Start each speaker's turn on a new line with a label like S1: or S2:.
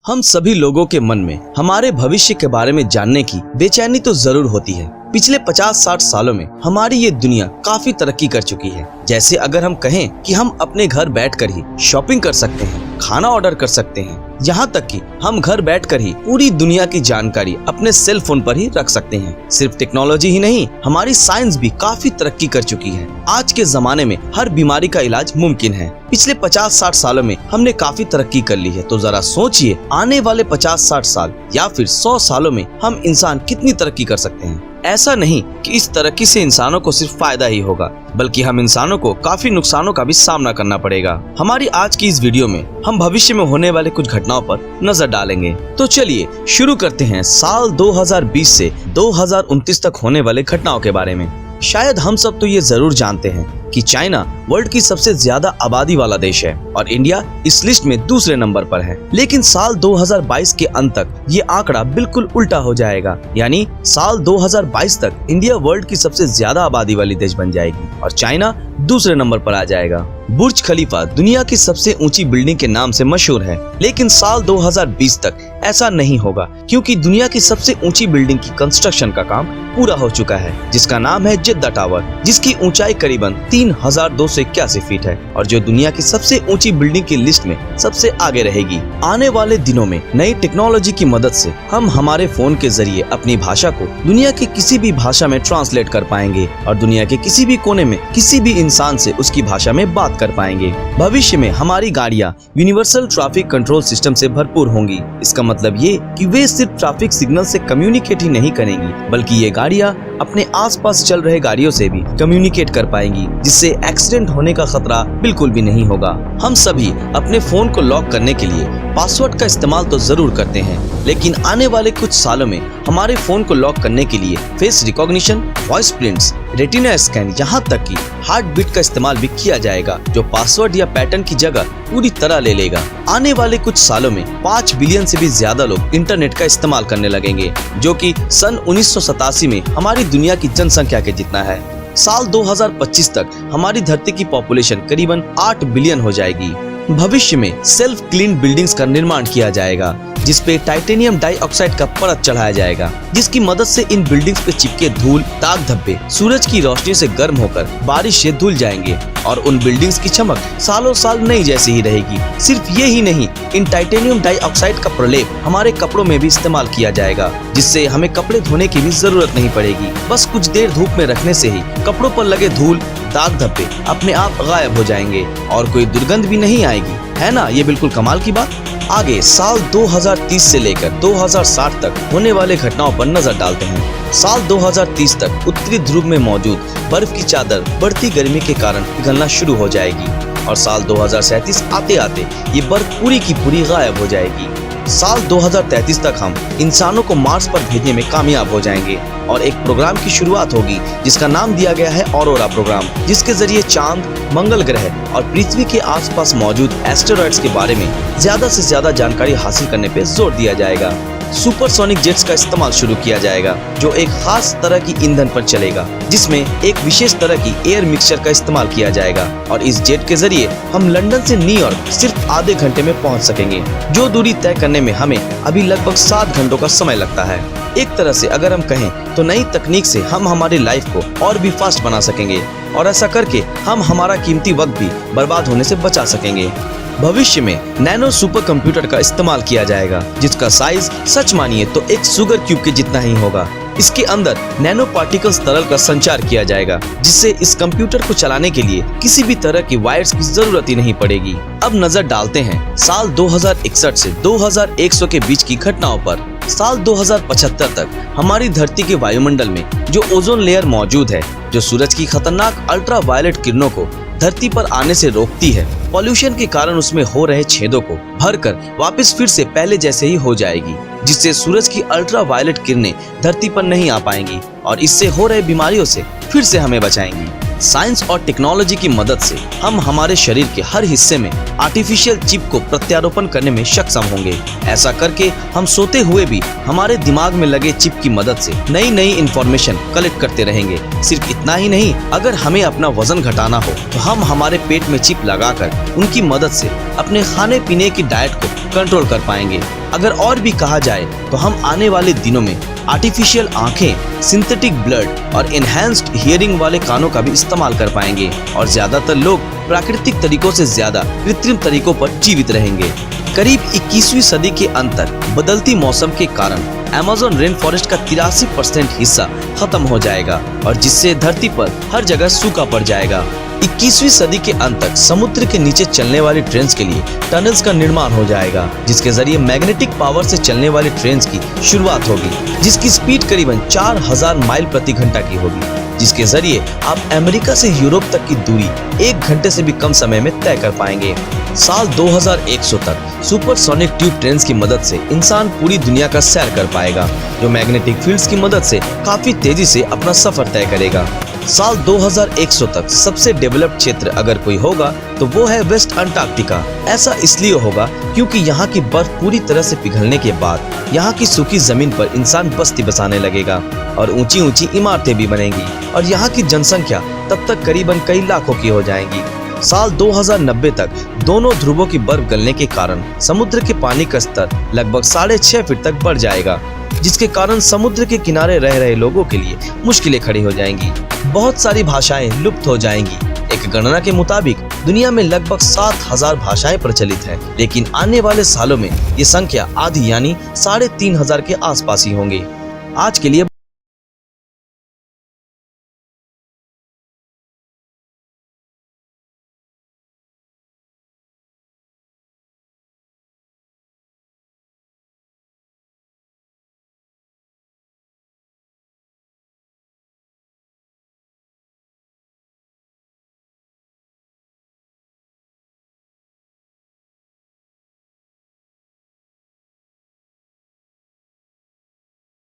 S1: हम सभी लोगों के मन में हमारे भविष्य के बारे में जानने की बेचैनी तो जरूर होती है। पिछले 50-60 सालों में हमारी ये दुनिया काफी तरक्की कर चुकी है। जैसे अगर हम कहें कि हम अपने घर बैठकर ही शॉपिंग कर सकते हैं, खाना ऑर्डर कर सकते हैं, यहाँ तक कि हम घर बैठकर ही पूरी दुनिया की जानकारी अपने सेल फोन पर ही रख सकते हैं। सिर्फ टेक्नोलॉजी ही नहीं, हमारी साइंस भी काफी तरक्की कर चुकी है। आज के जमाने में हर बीमारी का इलाज मुमकिन है। पिछले 50-60 सालों में हमने काफी तरक्की कर ली है, तो जरा सोचिए आने वाले 50-60 साल या फिर 100 सालों में हम इंसान कितनी तरक्की कर सकते हैं। ऐसा नहीं कि इस तरक्की से इंसानों को सिर्फ फायदा ही होगा, बल्कि हम इंसानों को काफी नुकसानों का भी सामना करना पड़ेगा। हमारी आज की इस वीडियो में हम भविष्य में होने वाले कुछ घटनाओं पर नजर डालेंगे। तो चलिए शुरू करते हैं साल 2020 से 2029 तक होने वाले घटनाओं के बारे में। शायद हम सब तो ये जरूर जानते हैं कि चाइना वर्ल्ड की सबसे ज्यादा आबादी वाला देश है और इंडिया इस लिस्ट में दूसरे नंबर पर है। लेकिन साल 2022 के अंत तक ये आंकड़ा बिल्कुल उल्टा हो जाएगा, यानी साल 2022 तक इंडिया वर्ल्ड की सबसे ज्यादा आबादी वाली देश बन जाएगी और चाइना दूसरे नंबर पर आ जाएगा। बुर्ज खलीफा दुनिया की सबसे ऊंची बिल्डिंग के नाम से मशहूर है, लेकिन साल 2020 तक ऐसा नहीं होगा, क्योंकि दुनिया की सबसे ऊंची बिल्डिंग की कंस्ट्रक्शन का काम पूरा हो चुका है, जिसका नाम है जिद्दा टावर, जिसकी ऊंचाई करीबन 3281 फीट है और जो दुनिया की सबसे ऊंची बिल्डिंग की लिस्ट में सबसे आगे रहेगी। आने वाले दिनों में नई टेक्नोलॉजी की मदद से हम हमारे फोन के जरिए अपनी भाषा को दुनिया की किसी भी भाषा में ट्रांसलेट कर पाएंगे और दुनिया के किसी भी कोने में किसी भी इंसान से उसकी भाषा में बात कर पाएंगे। भविष्य में हमारी गाड़ियाँ यूनिवर्सल ट्रैफिक कंट्रोल सिस्टम से भरपूर होंगी। इसका मतलब ये कि वे सिर्फ ट्रैफिक सिग्नल से कम्युनिकेट ही नहीं करेंगी, बल्कि ये गाड़ियाँ अपने आसपास चल रहे गाड़ियों से भी कम्युनिकेट कर पाएंगी, जिससे एक्सीडेंट होने का खतरा बिल्कुल भी नहीं होगा। हम सभी अपने फोन को लॉक करने के लिए पासवर्ड का इस्तेमाल तो जरूर करते हैं, लेकिन आने वाले कुछ सालों में हमारे फोन को लॉक करने के लिए face recognition, voice prints, retina scan, यहाँ तक कि हार्ट बीट का इस्तेमाल भी किया जाएगा, जो पासवर्ड या पैटर्न की जगह पूरी तरह ले लेगा। आने वाले कुछ सालों में 5 बिलियन से भी ज्यादा लोग इंटरनेट का इस्तेमाल करने लगेंगे, जो कि सन 1987 में हमारी दुनिया की जनसंख्या के जितना है। साल 2025 तक हमारी धरती की पॉपुलेशन करीबन 8 बिलियन हो जाएगी। भविष्य में सेल्फ क्लीन बिल्डिंग्स का निर्माण किया जाएगा, जिसपे टाइटेनियम डाइऑक्साइड का परत चढ़ाया जाएगा, जिसकी मदद से इन बिल्डिंग्स पे चिपके धूल, दाग धब्बे सूरज की रोशनी से गर्म होकर बारिश से धुल जाएंगे और उन बिल्डिंग्स की चमक सालों साल नई जैसी ही रहेगी। सिर्फ ये ही नहीं, इन टाइटेनियम डाइऑक्साइड का प्रलेप हमारे कपड़ों में भी इस्तेमाल किया जाएगा, जिससे हमें कपड़े धोने की भी जरूरत नहीं पड़ेगी। बस कुछ देर धूप में रखने से ही कपड़ों पर लगे धूल, दाग धब्बे अपने आप गायब हो जाएंगे और कोई दुर्गंध भी नहीं आएगी, है ना? ये बिल्कुल कमाल की बात। आगे साल 2030 से लेकर 2060 तक होने वाले घटनाओं पर नजर डालते हैं। साल 2030 तक उत्तरी ध्रुव में मौजूद बर्फ की चादर बढ़ती गर्मी के कारण पिघलना शुरू हो जाएगी और साल 2037 आते आते ये बर्फ पूरी की पूरी गायब हो जाएगी। साल 2033 तक हम इंसानों को मार्स पर भेजने में कामयाब हो जाएंगे और एक प्रोग्राम की शुरुआत होगी जिसका नाम दिया गया है ऑरोरा प्रोग्राम, जिसके जरिए चांद, मंगल ग्रह और पृथ्वी के आसपास मौजूद एस्टेरॉइड्स के बारे में ज्यादा से ज्यादा जानकारी हासिल करने पे जोर दिया जाएगा। सुपरसोनिक जेट्स का इस्तेमाल शुरू किया जाएगा, जो एक खास तरह की ईंधन पर चलेगा, जिसमें एक विशेष तरह की एयर मिक्सचर का इस्तेमाल किया जाएगा और इस जेट के जरिए हम लंदन से न्यूयॉर्क सिर्फ आधे घंटे में पहुंच सकेंगे, जो दूरी तय करने में हमें अभी लगभग 7 घंटों का समय लगता है। एक तरह से अगर हम कहें तो नई तकनीक से हम हमारी लाइफ को और भी फास्ट बना सकेंगे और ऐसा करके हम हमारा कीमती वक्त भी बर्बाद होने से बचा सकेंगे। भविष्य में नैनो सुपर कंप्यूटर का इस्तेमाल किया जाएगा, जिसका साइज सच मानिए तो एक शुगर क्यूब के जितना ही होगा। इसके अंदर नैनो पार्टिकल्स तरल का संचार किया जाएगा, जिससे इस कंप्यूटर को चलाने के लिए किसी भी तरह की वायर्स की जरूरत ही नहीं पड़ेगी। अब नजर डालते हैं साल 2061 से 2100 के बीच की घटनाओं पर। साल 2075 तक हमारी धरती के वायुमंडल में जो ओजोन लेयर मौजूद है, जो सूरज की खतरनाक अल्ट्रावायलेट किरणों को धरती पर आने से रोकती है, पॉल्यूशन के कारण उसमें हो रहे छेदों को भरकर वापस फिर से पहले जैसे ही हो जाएगी, जिससे सूरज की अल्ट्रावायलेट किरणें धरती पर नहीं आ पाएंगी और इससे हो रहे बीमारियों से फिर से हमें बचाएंगी। साइंस और टेक्नोलॉजी की मदद से हम हमारे शरीर के हर हिस्से में आर्टिफिशियल चिप को प्रत्यारोपण करने में सक्षम होंगे। ऐसा करके हम सोते हुए भी हमारे दिमाग में लगे चिप की मदद से नई नई इंफॉर्मेशन कलेक्ट करते रहेंगे। सिर्फ इतना ही नहीं, अगर हमें अपना वजन घटाना हो तो हम हमारे पेट में चिप लगाकर उनकी मदद से अपने खाने पीने की डाइट को कंट्रोल कर पाएंगे। अगर और भी कहा जाए तो हम आने वाले दिनों में आर्टिफिशियल आंखें, सिंथेटिक ब्लड और एनहांस्ड हियरिंग वाले कानों का भी इस्तेमाल कर पाएंगे और ज्यादातर लोग प्राकृतिक तरीकों से ज्यादा कृत्रिम तरीकों पर जीवित रहेंगे। करीब 21वीं सदी के अंत तक बदलती मौसम के कारण अमेज़न रेन फॉरेस्ट का 83% हिस्सा खत्म हो जाएगा और जिससे धरती पर हर जगह सूखा पड़ जाएगा। 21वीं सदी के अंत तक समुद्र के नीचे चलने वाली ट्रेन्स के लिए टनल्स का निर्माण हो जाएगा, जिसके जरिए मैग्नेटिक पावर से चलने वाली ट्रेन्स की शुरुआत होगी, जिसकी स्पीड करीबन 4000 माइल प्रति घंटा की होगी, जिसके जरिए आप अमेरिका से यूरोप तक की दूरी 1 घंटे से भी कम समय में तय कर पाएंगे। साल 2100 तक सुपरसोनिक ट्यूब ट्रेन्स की मदद से इंसान पूरी दुनिया का सैर कर पाएगा, जो मैग्नेटिक फील्ड्स की मदद से काफी तेजी से अपना सफर तय करेगा। साल 2100 तक सबसे डेवलप्ड क्षेत्र अगर कोई होगा तो वो है वेस्ट अंटार्कटिका। ऐसा इसलिए होगा क्योंकि यहाँ की बर्फ पूरी तरह से पिघलने के बाद यहाँ की सूखी जमीन पर इंसान बस्ती बसाने लगेगा और ऊंची ऊंची इमारतें भी बनेंगी और यहाँ की जनसंख्या तब तक करीबन कई लाखों की हो जाएंगी। साल 2090 तक दोनों ध्रुवों की बर्फ गलने के कारण समुद्र के पानी का स्तर लगभग 6.5 फीट तक बढ़ जाएगा, जिसके कारण समुद्र के किनारे रह रहे लोगों के लिए मुश्किलें खड़ी हो जाएंगी। बहुत सारी भाषाएं लुप्त हो जाएंगी। एक गणना के मुताबिक दुनिया में लगभग 7000 भाषाएं प्रचलित हैं, लेकिन आने वाले सालों में ये संख्या आधी यानी 3500 के आसपास ही होंगे। आज के लिए